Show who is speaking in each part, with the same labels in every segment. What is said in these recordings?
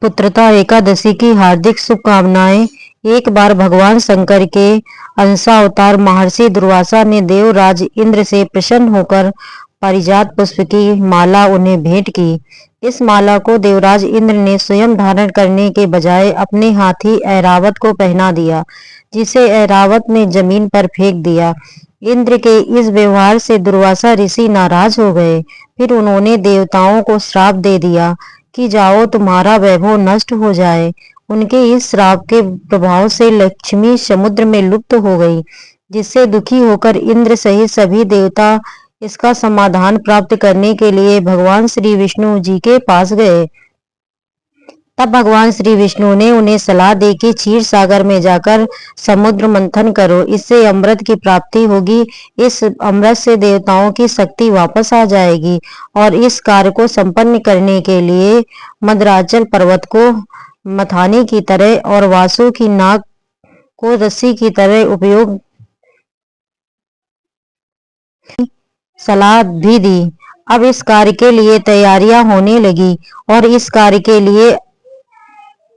Speaker 1: पुत्रता एकादशी की हार्दिक शुभकामनाएं। एक बार भगवान शंकर के अंशावतार महर्षि दुर्वासा ने देवराज इंद्र से प्रसन्न होकर पारिजात पुष्प की माला उन्हें भेंट की। इस माला को देवराज इंद्र ने स्वयं धारण करने के बजाय अपने हाथी ऐरावत को पहना दिया, जिसे ऐरावत ने जमीन पर फेंक दिया। इंद्र के इस व्यवहार से दुर्वासा ऋषि नाराज हो गए। फिर उन्होंने देवताओं को श्राप दे दिया कि जाओ, तुम्हारा वैभव नष्ट हो जाए। उनके इस श्राप के प्रभाव से लक्ष्मी समुद्र में लुप्त हो गई, जिससे दुखी होकर इंद्र सहित सभी देवता इसका समाधान प्राप्त करने के लिए भगवान श्री विष्णु जी के पास गए। तब भगवान श्री विष्णु ने उन्हें सलाह दी कि क्षीर सागर में जाकर समुद्र मंथन करो, इससे अमृत की प्राप्ति होगी। इस अमृत से देवताओं की शक्ति वापस आ जाएगी और इस कार्य को संपन्न करने के लिए मंदराचल पर्वत को मथानी की तरह और वासु की नाक को रस्सी की तरह उपयोग सलाह भी दी। अब इस कार्य के लिए तैयारियां होने लगी और इस कार्य के लिए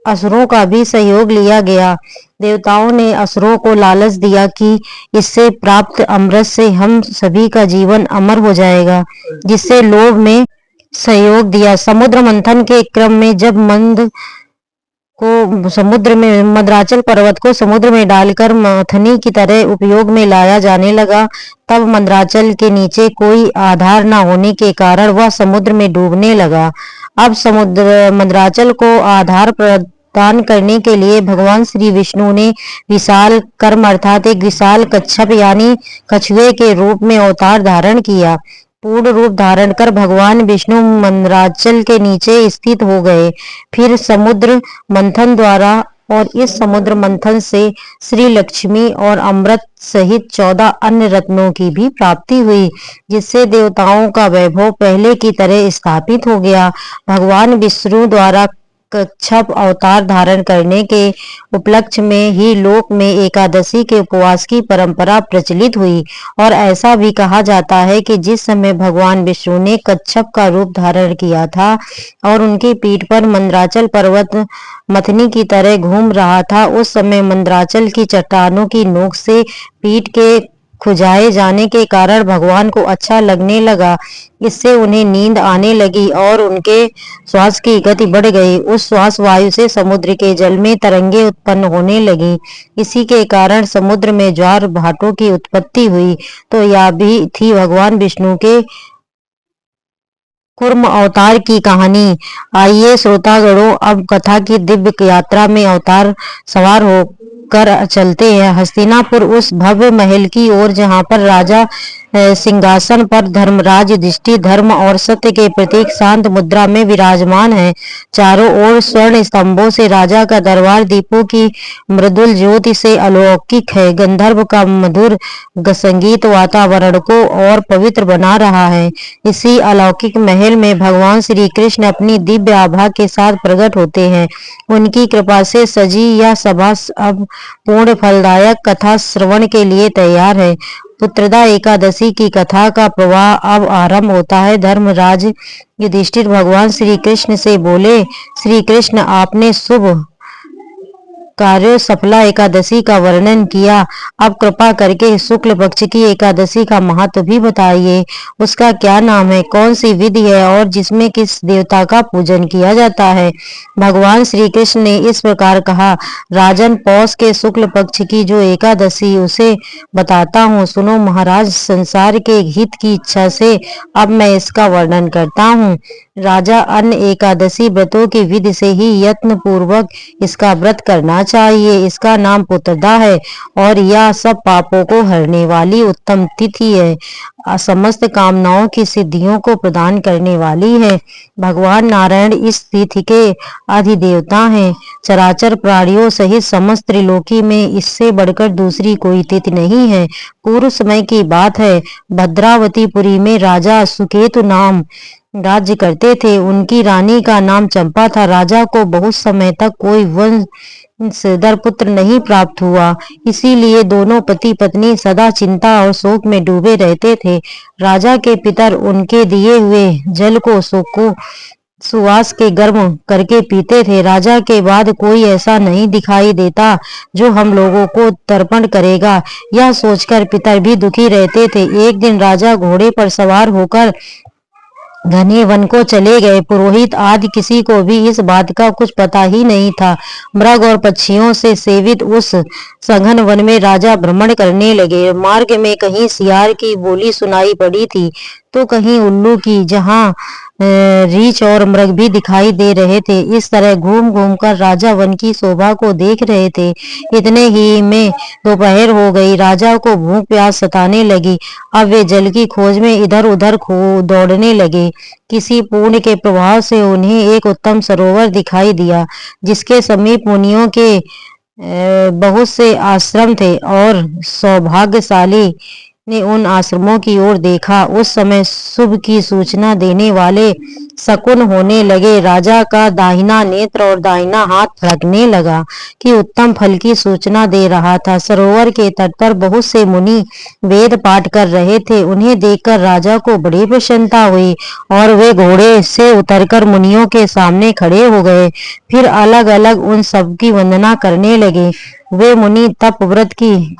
Speaker 1: असुरों का भी सहयोग लिया गया। देवताओं ने असुरों को लालच दिया कि इससे प्राप्त अमृत से हम सभी का जीवन अमर हो जाएगा, जिससे लोभ में सहयोग दिया। समुद्र मंथन के क्रम में जब मंदराचल पर्वत को समुद्र में डालकर मथनी की तरह उपयोग में लाया जाने लगा, तब मंदराचल के नीचे कोई आधार न होने के कारण वह समुद्र में डूबने लगा। अब मंदराचल को आधार प्रदान करने के लिए भगवान श्री विष्णु ने विशाल कर्म अर्थात एक विशाल कच्छप यानी कछुए के रूप में अवतार धारण किया। पूर्ण रूप धारण कर भगवान विष्णु मंदराचल के नीचे स्थित हो गए। फिर समुद्र मंथन द्वारा और इस समुद्र मंथन से श्री लक्ष्मी और अमृत सहित 14 अन्य रत्नों की भी प्राप्ति हुई, जिससे देवताओं का वैभव पहले की तरह स्थापित हो गया। भगवान विष्णु द्वारा कच्छप अवतार धारण करने के उपलक्ष्य में ही लोक में एकादशी के उपवास की परंपरा प्रचलित हुई और ऐसा भी कहा जाता है कि जिस समय भगवान विष्णु ने कच्छप का रूप धारण किया था और उनकी पीठ पर मंदराचल पर्वत मथनी की तरह घूम रहा था, उस समय मंदराचल की चट्टानों की नोक से पीठ के खुजाए जाने के कारण भगवान को अच्छा लगने लगा। इससे उन्हें नींद आने लगी और उनके श्वास की गति बढ़ गई। उस श्वास वायु से समुद्र के जल में तरंगे उत्पन्न होने लगी। इसी के कारण समुद्र में ज्वार भाटों की उत्पत्ति हुई। तो यह भी थी भगवान विष्णु के कूर्म अवतार की कहानी। आइए श्रोतागणों, अब कथा की दिव्य यात्रा में अवतार सवार होकर चलते हैं हस्तिनापुर उस भव्य महल की ओर, जहां पर राजा सिंहासन पर धर्मराज युधिष्ठिर धर्म और सत्य के प्रतीक शांत मुद्रा में विराजमान है। चारों ओर स्वर्ण स्तंभों से राजा का दरबार दीपों की मृदुल ज्योति से अलौकिक है। गंधर्व का मधुर संगीत वातावरण को और पवित्र बना रहा है। इसी अलौकिक महल में भगवान श्री कृष्ण अपनी दिव्य आभा के साथ प्रकट होते हैं। उनकी कृपा से सजी यह सभा अब पूर्ण फलदायक कथा श्रवण के लिए तैयार है। पुत्रदा एकादशी की कथा का प्रवाह अब आरंभ होता है। धर्मराज युधिष्ठिर भगवान श्री कृष्ण से बोले, श्री कृष्ण, आपने शुभ कार्य सफला एकादशी का वर्णन किया। अब कृपा करके शुक्ल पक्ष की एकादशी का महत्व भी बताइए। उसका क्या नाम है, कौन सी विधि है और जिसमें किस देवता का पूजन किया जाता है। भगवान श्री कृष्ण ने इस प्रकार कहा, राजन, पौष के शुक्ल पक्ष की जो एकादशी उसे बताता हूँ, सुनो महाराज। संसार के हित की इच्छा से अब मैं इसका वर्णन करता हूँ। राजा, अन्य एकादशी व्रतों की विधि से ही यत्न पूर्वक इसका व्रत करना चाहिए। इसका नाम पुत्रदा है और यह सब पापों को हरने वाली उत्तम तिथि है, समस्त कामनाओं की सिद्धियों को प्रदान करने वाली है। भगवान नारायण इस तिथि के अधिदेवता हैं। चराचर प्राणियों सहित समस्त त्रिलोकी में इससे बढ़कर दूसरी कोई तिथि नहीं है। पूर्व समय की बात है, भद्रावतीपुरी में राजा सुकेतु नाम राज्य करते थे। उनकी रानी का नाम चंपा था। राजा को बहुत समय तक कोई वंशधर पुत्र नहीं प्राप्त हुआ, इसीलिए दोनों पति पत्नी सदा चिंता और शोक में डूबे रहते थे। राजा के पितर उनके दिए हुए जल को सुवास के गर्म करके पीते थे। राजा के बाद कोई ऐसा नहीं दिखाई देता जो हम लोगों को तर्पण करेगा, यह सोचकर पितर भी दुखी रहते थे। एक दिन राजा घोड़े पर सवार होकर घने वन को चले गए। पुरोहित आदि किसी को भी इस बात का कुछ पता ही नहीं था। मृग और पक्षियों से सेवित उस सघन वन में राजा भ्रमण करने लगे। मार्ग में कहीं सियार की बोली सुनाई पड़ी थी तो कहीं उल्लू की, जहाँ रीछ और मृग भी दिखाई दे रहे थे। इस तरह घूम घूम कर राजा वन की शोभा को देख रहे थे। इतने ही में दोपहर हो गई। राजा को भूख प्यास सताने लगी। अब वे जल की खोज में इधर उधर दौड़ने लगे। किसी पुण्य के प्रभाव से उन्हें एक उत्तम सरोवर दिखाई दिया, जिसके समीप मुनियों के बहुत से आश्रम थे और सौभाग्यशाली ने उन आश्रमों की ओर देखा। उस समय शुभ की सूचना देने वाले शकुन होने लगे। राजा का दाहिना नेत्र और दाहिना हाथ फड़कने लगा कि उत्तम फल की सूचना दे रहा था। सरोवर के तट पर बहुत से मुनि वेद पाठ कर रहे थे। उन्हें देखकर राजा को बड़ी प्रसन्नता हुई और वे घोड़े से उतरकर मुनियों के सामने खड़े हो गए। फिर अलग अलग उन सब की वंदना करने लगे। वे मुनि तप व्रत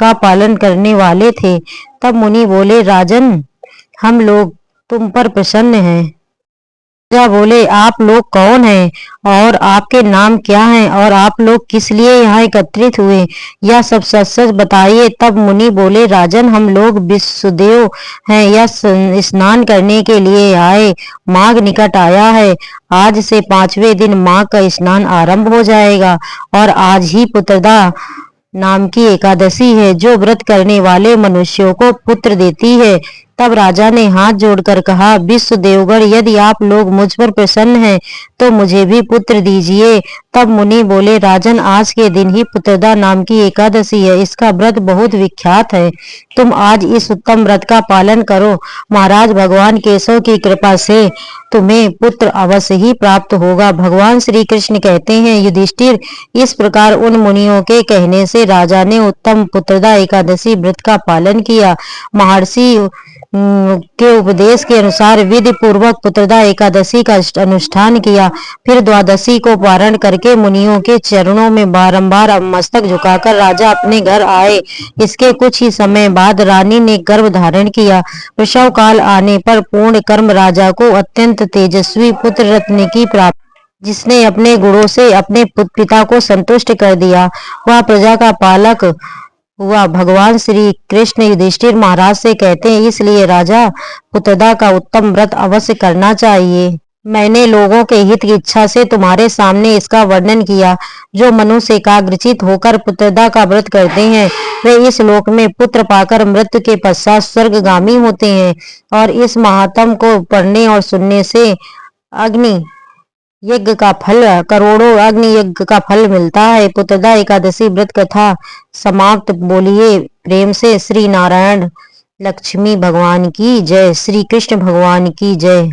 Speaker 1: का पालन करने वाले थे। तब मुनि बोले, राजन, हम लोग तुम पर प्रसन्न हैं। राजा बोले, आप लोग कौन हैं और आपके नाम क्या हैं और आप लोग किस लिए यहाँ एकत्रित हुए, यह सब सच सच बताइए। तब मुनि बोले, राजन, हम लोग विश्वदेव हैं, यह स्नान करने के लिए आए। माघ निकट आया है। आज से 5वें दिन माघ का स्नान आरंभ हो जाएगा और आज ही पुत्रदा नाम की एकादशी है, जो व्रत करने वाले मनुष्यों को पुत्र देती है। तब राजा ने हाथ जोड़कर कहा, विश्व देवगण, यदि आप लोग मुझ पर प्रसन्न हैं तो मुझे भी पुत्र दीजिए। तब मुनि बोले, राजन, आज के दिन ही पुत्रदा नाम की एकादशी है। इसका व्रत बहुत विख्यात है। तुम आज इस उत्तम व्रत का पालन करो। महाराज, भगवान केशव की कृपा से तुम्हें पुत्र अवश्य ही प्राप्त होगा। भगवान श्री कृष्ण कहते हैं, युधिष्ठिर, इस प्रकार उन मुनियों के कहने से राजा ने उत्तम पुत्रदा एकादशी व्रत का पालन किया। महर्षि के उपदेश के अनुसार विधि पूर्वक पुत्रदा एकादशी का अनुष्ठान किया। फिर द्वादशी को पारण करके मुनियों के चरणों में बारंबार मस्तक झुकाकर राजा अपने घर आए। इसके कुछ ही समय बाद रानी ने गर्भ धारण किया। प्रसव काल आने पर पूर्ण कर्म राजा को अत्यंत तेजस्वी पुत्र रत्न की प्राप्ति, जिसने अपने गुणों से अपने पिता को संतुष्ट कर दिया। वह प्रजा का पालक हुआ। भगवान श्री कृष्ण युधिष्ठिर महाराज से कहते हैं, इसलिए राजा, पुत्रदा का उत्तम व्रत अवश्य करना चाहिए। मैंने लोगों के हित की इच्छा से तुम्हारे सामने इसका वर्णन किया। जो मनुष्य एकाग्रचित होकर पुत्रदा का व्रत करते हैं, वे इस लोक में पुत्र पाकर मृत्यु के पश्चात स्वर्गगामी होते हैं। और इस महात्म को पढ़ने और सुनने से अग्नि यज्ञ का फल, करोड़ों अग्नि यज्ञ का फल मिलता है। पुत्रदा एकादशी व्रत कथा समाप्त। बोलिए प्रेम से श्री नारायण लक्ष्मी भगवान की जय, श्री कृष्ण भगवान की जय।